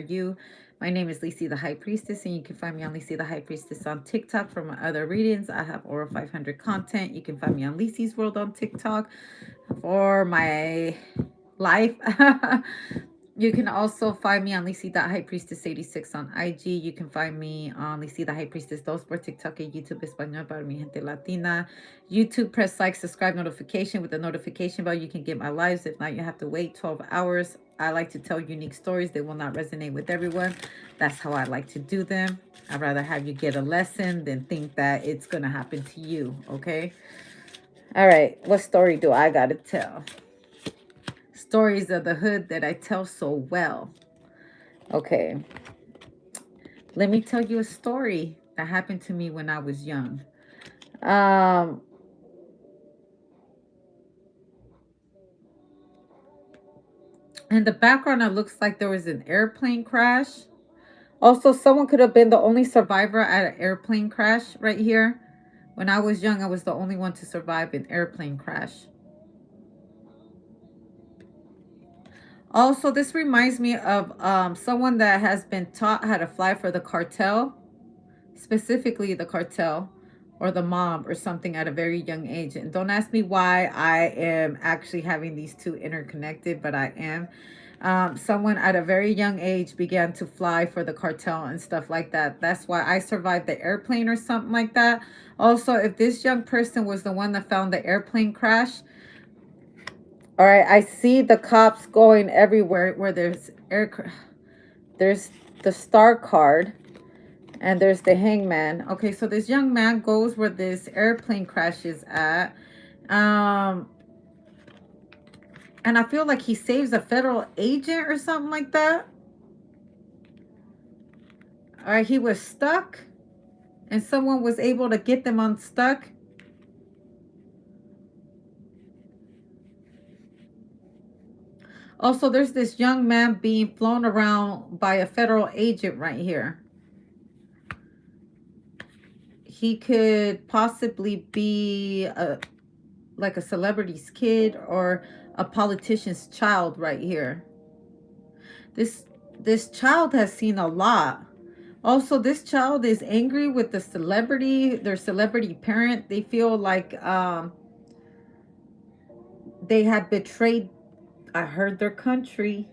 you? My name is Lisi the High Priestess, and you can find me on Lisi the High Priestess on TikTok for my other readings. I have over 500 content. You can find me on Lisi's World on TikTok for my life. You can also find me on Lisi.High Priestess 86 on IG. You can find me on Lisi the High Priestess 2 por TikTok and YouTube Español para mi gente latina. YouTube, press like, subscribe, notification. With the notification bell, you can get my lives. If not, you have to wait 12 hours. I like to tell unique stories. They will not resonate with everyone. That's how I like to do them. I'd rather have you get a lesson than think that it's going to happen to you, okay? All right, what story do I got to tell? Stories of the hood that I tell so well. Okay, let me tell you a story that happened to me when I was young. Um, in the background, it looks like there was an airplane crash. Also, someone could have been the only survivor at an airplane crash right here. When I was young, I was the only one to survive an airplane crash. Also, this reminds me of someone that has been taught how to fly for the cartel, specifically the cartel or the mob or something at a very young age. And don't ask me why I am actually having these two interconnected, but I am. Someone at a very young age began to fly for the cartel and stuff like that. That's why I survived the airplane or something like that. Also, if this young person was the one that found the airplane crash, all right, I see the cops going everywhere where there's air. There's the star card and there's the hangman. Okay, so this young man goes where this airplane crash is at. Um, and I feel like he saves a federal agent or something like that. All right, he was stuck and someone was able to get them unstuck. Also, there's this young man being flown around by a federal agent right here. He could possibly be like a celebrity's kid or a politician's child right here. This this child has seen a lot. Also, this child is angry with the celebrity, their celebrity parent. They feel like they have betrayed, I heard, their country.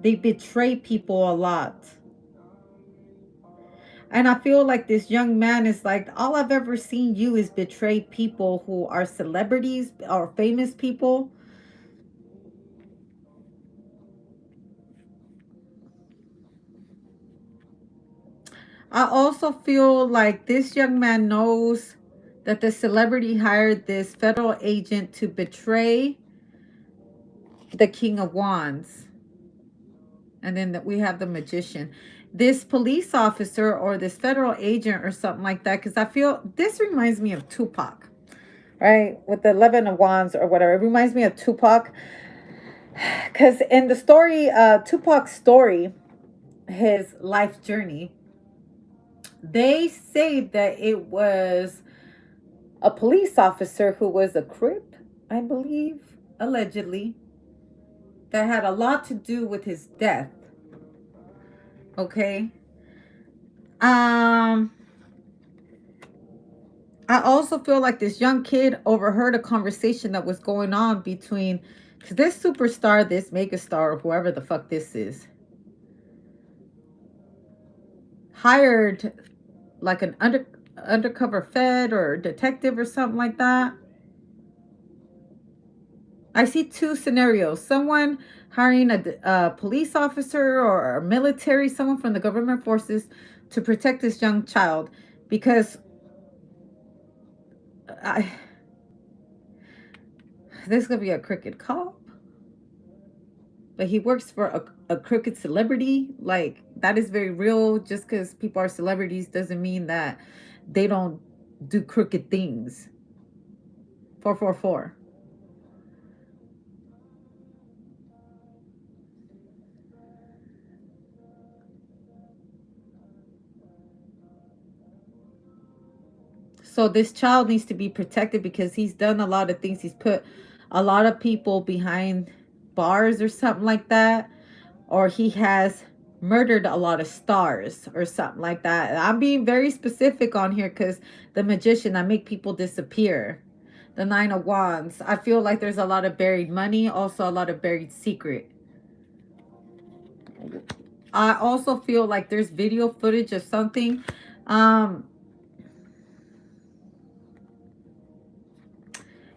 They betray people a lot. And I feel like this young man is like, all I've ever seen you is betray people who are celebrities or famous people. I also feel like this young man knows that the celebrity hired this federal agent to betray the King of Wands. And then that we have the magician. This police officer or this federal agent or something like that, because I feel this reminds me of Tupac, right? With the 11 of Wands or whatever. It reminds me of Tupac. Because in the story, Tupac's story, his life journey, they say that it was a police officer who was a Crip, I believe, allegedly, that had a lot to do with his death. Okay. Um, I also feel like this young kid overheard a conversation that was going on between, because this superstar, this megastar, or whoever the fuck this is, hired like an undercover fed or detective or something like that. I see two scenarios. Someone hiring a police officer or a military, someone from the government forces to protect this young child because I this is going to be a crooked cop, but he works for a crooked celebrity. Like, that is very real. Just because people are celebrities doesn't mean that they don't do crooked things. 444. So this child needs to be protected because he's done a lot of things. He's put a lot of people behind bars or something like that. or he has murdered a lot of stars or something like that. I'm being very specific on here because the magician, I make people disappear. The Nine of Wands, I feel like there's a lot of buried money, also a lot of buried secret. I also feel like there's video footage of something. Um,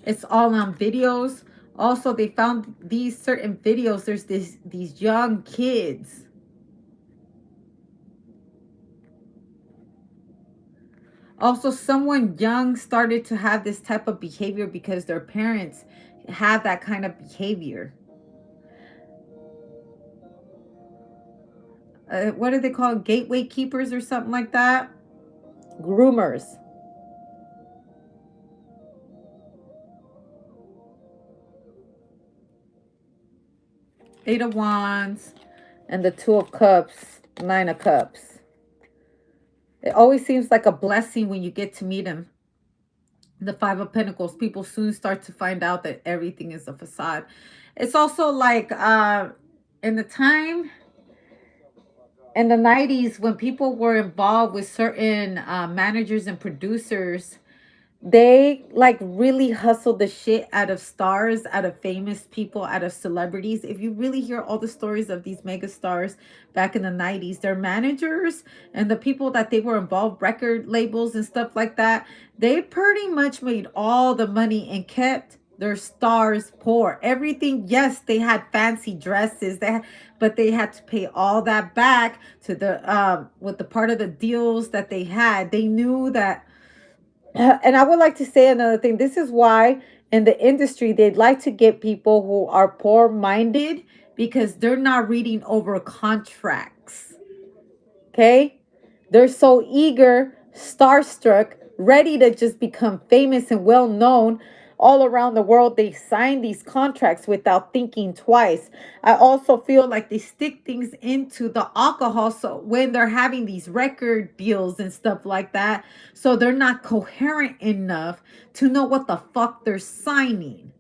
it's all on videos. Also, they found these certain videos. There's these young kids. Also, someone young started to have this type of behavior because their parents have that kind of behavior. What do they call it? Gateway keepers or something like that? Groomers. Eight of Wands and the Two of Cups, Nine of Cups. It always seems like a blessing when you get to meet him. The Five of Pentacles, people soon start to find out that everything is a facade. It's also like in the time in the 90s when people were involved with certain managers and producers, they like really hustled the shit out of stars, out of famous people, out of celebrities. If you really hear all the stories of these mega stars back in the 90s, their managers and the people that they were involved, record labels and stuff like that, they pretty much made all the money and kept their stars poor. Everything, yes, they had fancy dresses, but they had to pay all that back to the with the part of the deals that they had. They knew that. And I would like to say another thing. This is why in the industry they'd like to get people who are poor minded because they're not reading over contracts. Okay? They're so eager, starstruck, ready to just become famous and well known all around the world. They sign these contracts without thinking twice. I also feel like they stick things into the alcohol so when they're having these record deals and stuff like that, so they're not coherent enough to know what the fuck they're signing.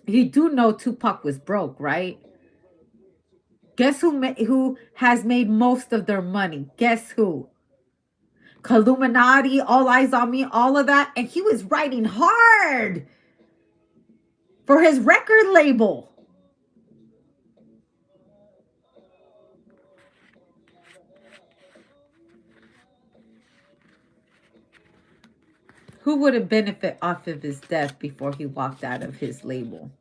You do know Tupac was broke, right? Guess who has made most of their money? Guess who? Illuminati, All Eyes on Me, all of that. And he was writing hard for his record label. Who would have benefited off of his death before he walked out of his label?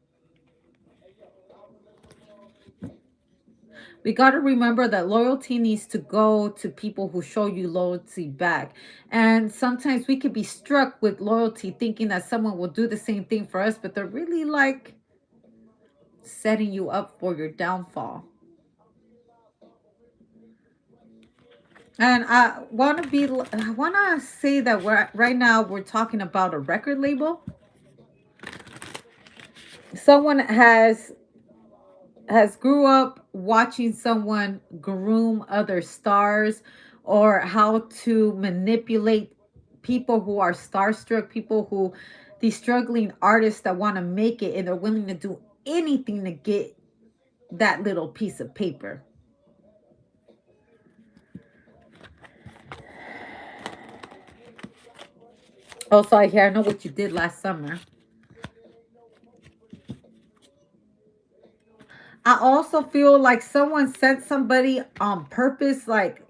We got to remember that loyalty needs to go to people who show you loyalty back. And sometimes we could be struck with loyalty thinking that someone will do the same thing for us, but they're really like setting you up for your downfall. And I want to say that right now we're talking about a record label. Someone has grew up watching someone groom other stars or how to manipulate people who are starstruck, people who these struggling artists that want to make it and they're willing to do anything to get that little piece of paper. Also, I hear I know what you did last summer. I also feel like someone sent somebody on purpose, like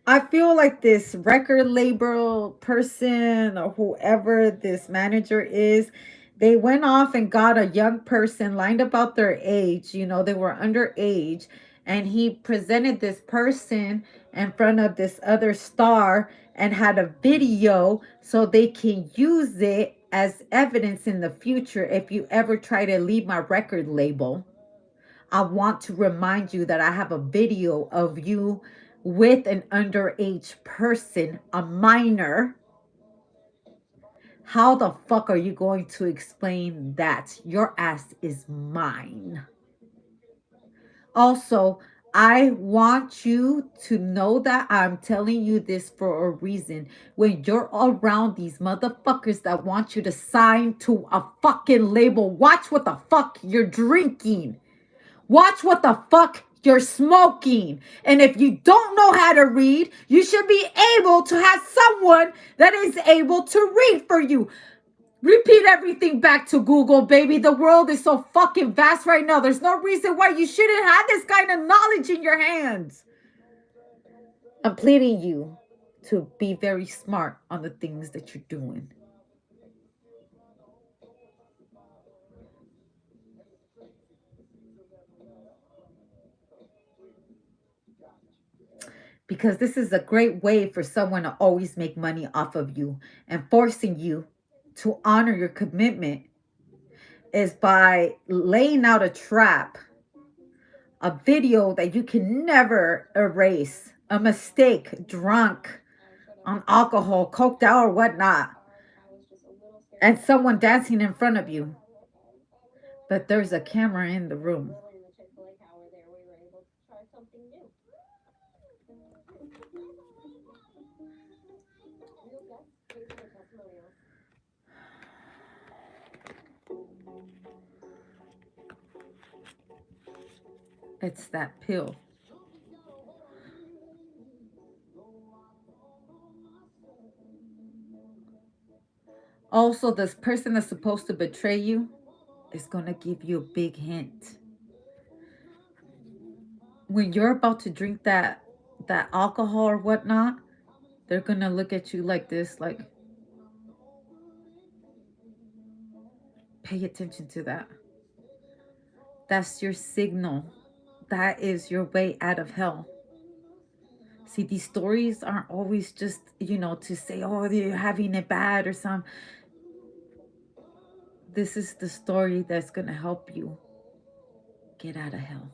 I feel like this record label person or whoever this manager is, they went off and got a young person lined about their age. You know, they were underage. And he presented this person in front of this other star and had a video so they can use it as evidence in the future if you ever try to leave my record label. I want to remind you that I have a video of you with an underage person, a minor. How the fuck are you going to explain that? Your ass is mine. Also, I want you to know that I'm telling you this for a reason. When you're around these motherfuckers that want you to sign to a fucking label, watch what the fuck you're drinking. Watch what the fuck you're smoking. And if you don't know how to read, you should be able to have someone that is able to read for you. Repeat everything back to Google, baby. The world is so fucking vast right now. There's no reason why you shouldn't have this kind of knowledge in your hands. I'm pleading you to be very smart on the things that you're doing. Because this is a great way for someone to always make money off of you, and forcing you to honor your commitment is by laying out a trap, a video that you can never erase, a mistake, drunk on alcohol, coked out or whatnot, and someone dancing in front of you. But there's a camera in the room. It's that pill. Also, this person that's supposed to betray you is going to give you a big hint. When you're about to drink that alcohol or whatnot, they're going to look at you like this, like, pay attention to that. That's your signal. That is your way out of hell. See, these stories aren't always just, to say, oh, they're having it bad or something. This is the story that's going to help you get out of hell.